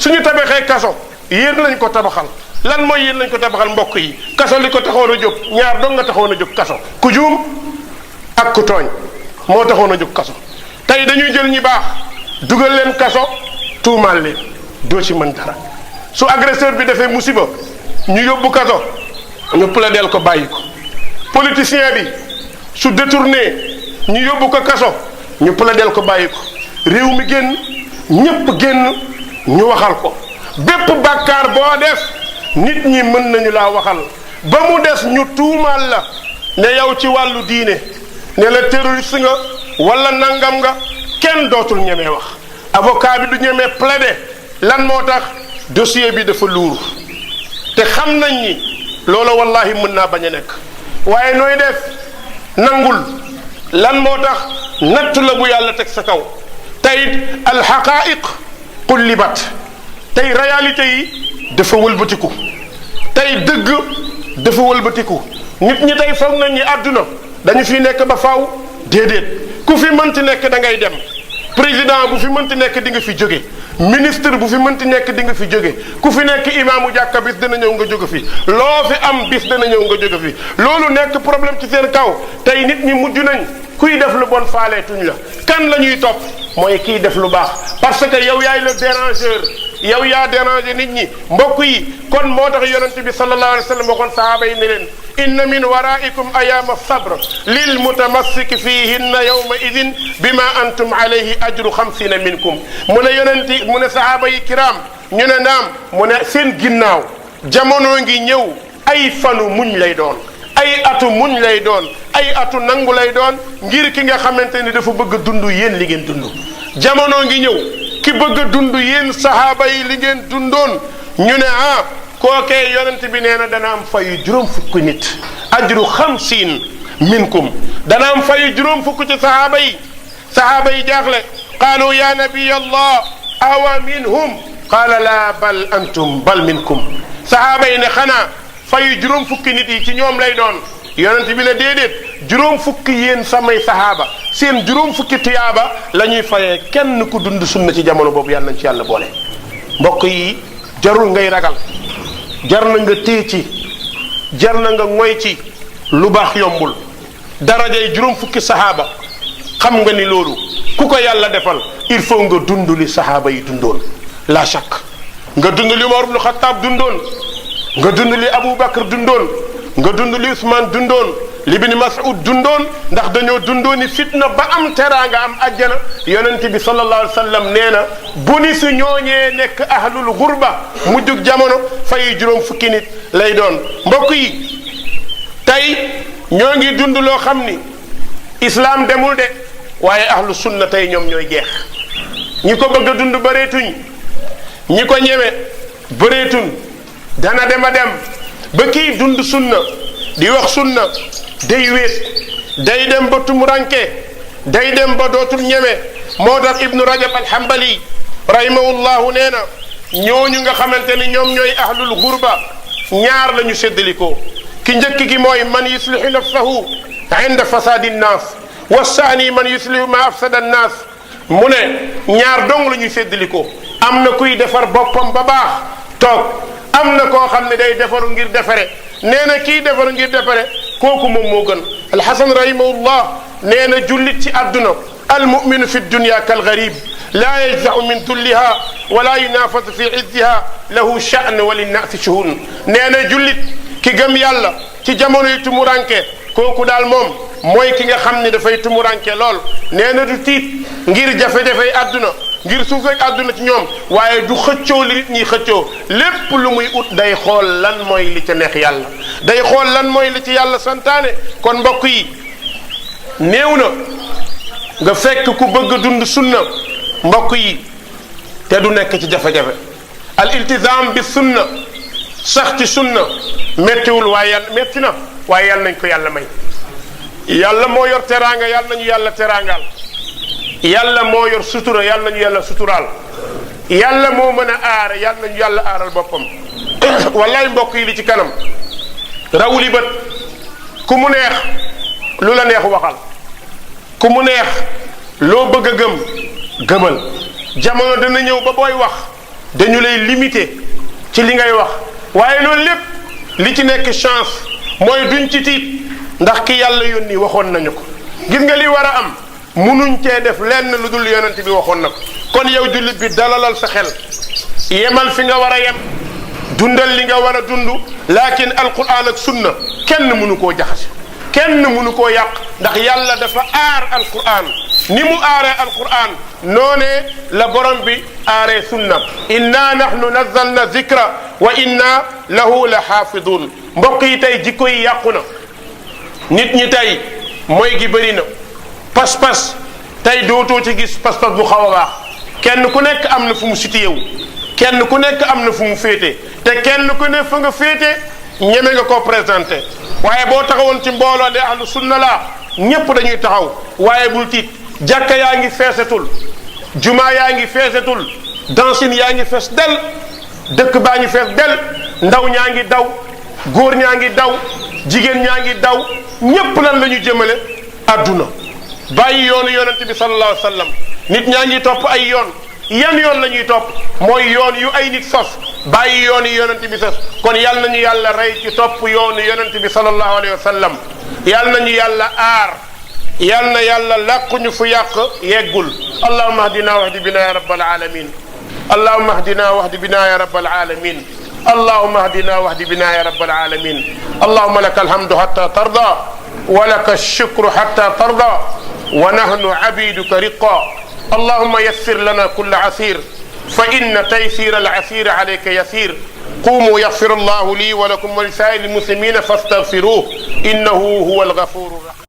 suñu tabaxee kaso yéen lañ ko tabaxal. lan mooy yéen lañ ko tabaxal mbokk yi kaso li ko taxoon a jóg ñaar dong nga taxoon a jóg kaso ku juum ak ku tooñ moo taxoon a jóg kaso tey dañuy jël ñi baax dugal leen kaso tuumaal leen doo ci mën dara su agresseur bi defee musiba ñu yóbbu kaso ñu plaidel ko bàyyi ko politicien bi su détourné ñu yóbbu ko kaso ñu plaidel ko bàyyi ko réew mi génn ñépp génn ñu waxal ko bépp bàkkaar boo def nit ñi mën nañu laa waxal ba mu des ñu tuumaal la ne yow ci wàllu diine ne la terroriste nga wala nangam nga kenn dootul ñemee wax avocat bi du ñemee plaider lan moo tax dossier bi dafa luur te xam nañ ni loola wallahi mën naa bañ a nekk waaye nooy def nangul lan moo tax natt la bu yàlla teg sa kaw tey alxaqaiq qullibat tey réalité yi dafa wëlbatiku tey dëgg dafa wëlbatiku nit ñi tey foog nañ ni àdduna dañu fi nekk ba faaw déedéet ku fi mënti nekk da ngay dem président bu fi mënti nekk di nga fi jóge ministre bu fi mënti nekk di nga fi jóge ku fi nekk imaamu jàkka bis dana ñëw nga jóge fi loo fi am bis dana ñëw nga jóge fi loolu nekk problème ci seen kaw tey nit ñi mujj nañ kuy def lu bon faaleetuñ la kan la ñuy topp mooy kiy def lu baax parce que yow yaay le dérangeur yow yaa déranger nit ñi mbokk yi kon moo tax yonente bi sallallahu alayhi wa sallam waxoon sahaaba yi ne leen inna min waraikum ayama sabr lil mutamassiki fihinna yawma idin bima antum alayhi ajru 50 minkum mu ne yonenti mu ne sahaaba yi kiram ñu ne naam mu ne seen ginnaaw jamono ngi ñëw ay fanu muñ lay doon ay atu muñ lay doon ay atu nangu lay doon ngir ki nga xamante ni dafa bëgg a dund yéen li ngeen dund jamono ngi ñëw ki bëgg a dund yéen sahaaba yi li ngeen dundoon ñu ne ah kookee yonent bi nee na dana am fayu juróom fukki nit ajru 50 minkum dana am fayu juróom fukk ci sahaaba yi jaaxle qaalu ya nabiy allah awa minhum qaala la bal antum bal minkum sahaaba yi ne xanaa fayu juróom fukki nit yi ci ñoom lay doon yonent bi ne déedéet juróom fukki yéen samay sahaaba seen juróom fukki tiyaaba la ñuy fayee kenn ku dund sunna ci jamono boobu yàlla nañ ci yàlla boole mbokk yi jarul ngay ragal jar na nga téye ci jar na nga ngoy ci lu baax yombul darajay juróom fukki sahaaba xam nga ni loolu ku ko yàlla defal il faut nga dund li sahaaba yi dundoon la chak nga dund li Umar ibn Khattab dundoon nga dund li Abu Bakr dundoon nga dund li Usman dundoon li Ibn Mas'ud dundoon ndax dañoo dundoon ni fitna ba am teraanga am ajjana yonent bi sallallahu alayhi wa sallam nee na bu ni su ñooñee nekk ahlul gurba mujjug jamono fay juróom fukki nit lay doon mbokk yi tey ñoo ngi dund loo xam ni islam demul de waaye ahlu sunna tey ñoom ñooy jeex ñi ko bëgg a dund bëreetuñ ñi ko ñeme bëreetuñ dana dem a dem ba kii dund sunna di wax sunna day wéet day dem ba tumuranke day dem ba dootul ñeme moo tax ibnu rajab alhambali rahimahullahu nee na ñooñu nga xamante ni ñoom ñooy ahlul gurba ñaar la ñu séddalikoo ki njëkk gi mooy man yuslihu nafsahu inda fasadi nnaas wa saani man yuslihu ma afsada nnaas mu ne ñaar dong la ñuy séddalikoo am na kuy defar boppam ba baax toog am na koo xam ne day defaru ngir defare nee na kii defaru ngir defare kooku moom moo gën alxasan rahimahullah nee na jullit ci àdduna almuminu fi dunya kalgarib laa yajzau min dulliha wala yunafasu fi izziha lahu sha'n wa linnaasi shuhun nee na jullit ki gëm yàlla ci jamono yi tumuranke kooku daal moom mooy ki nga xam ne dafay tumuranke lool nee na du tiit ngir jafe-jafey àdduna ngir suufeeg àdduna ci ñoom waaye du xëccoo li nit ñi xëccoo lépp lu muy ut day xool lan mooy li ca neex yàlla day xool lan mooy li ci yàlla santaane kon mbokk yi néew na nga fekk ku bëgg a dund sunna mbokk yi te du nekk ci jafe-jafe al iltizam bi sunna sax ci sunna méttiwul waaye yàlla métti na waaye yàlla nañ ko yàlla may yàlla moo yor teraanga yàlla nañu yàlla teraangaal yàlla moo yor sutura yàlla nañu yàlla suturaal yàlla moo mën a aar yàlla nañu yàlla aaral boppam wallaay mbokk yi li ci kanam rawuli bët ku mu neex lu la neex waxal ku mu neex loo bëgg a gëm gëmal jamono dana ñëw ba booy wax dañu lay limité ci li ngay wax waaye loolu lépp li ci nekk chance mooy duñ ci tiit ndax ki yàlla yónni waxoon nañu ko gis nga li war a am munuñ cee def lenn lu dul yonent bi waxoon na ko kon yow jullit bi dalalal sa xel yemal fi nga war a yem dundal li nga war a dund laakin alquran ak sunna kenn mënu koo jaxase kenn mënu koo yàq ndax yàlla dafa aar alquran ni mu aaree alquran noonee la borom bi aaree sunna inna nahnu nazzalna zikra wa inna lahu la xaafidun mbokk yi tey jikko yi yàqu na nit ñi tey mooy gi bëri na pas-pas tey dootoo ci gis pas-pas bu xaw a baax kenn ku nekk am na fu mu situé wu kenn ku nekk am na fu mu féete te kenn ku ne fa nga féete ñeme nga ko présenté waaye boo taxawoon ci mbooloo de ahlu sunna la ñépp dañuy taxaw waaye bul tiit jàkka yaa ngi feesatul jumaa yaa ngi feesatul dancine yaa ngi fees del dëkk baa ngi fees del ndaw ñaa ngi daw góor ñaa ngi daw jigéen ñaa ngi daw ñépp lan la ñu jëmale adduna bàyyi yoonu yonent bi sallallahu alayhi wa sallam nit ñaa ngi topp ay yoon yan yoon la ñuy topp mooy yoon yu ay nit sos bàyyi yoonu yonent bi sos kon yal nañu yàlla rey ci topp yoonu yonent bi sallallahu alayhi wa sallam yal nañu yàlla aar yal na yàlla làquñu fu yàq yeggul allahumma ahdina wahdi bina ya rabbal alamin allahumma ahdina wahdi bina ya rabbal alamin اللهم اهدنا واهد بنا يا رب العالمين اللهم لك الحمد حتى ترضى ولك الشكر حتى ترضى ونحن عبيدك رقا اللهم يسر لنا كل عسير فإن تيسير العسير عليك يسير قوموا يغفر الله لي ولكم ولسائر المسلمين فاستغفروه إنه هو الغفور الرحيم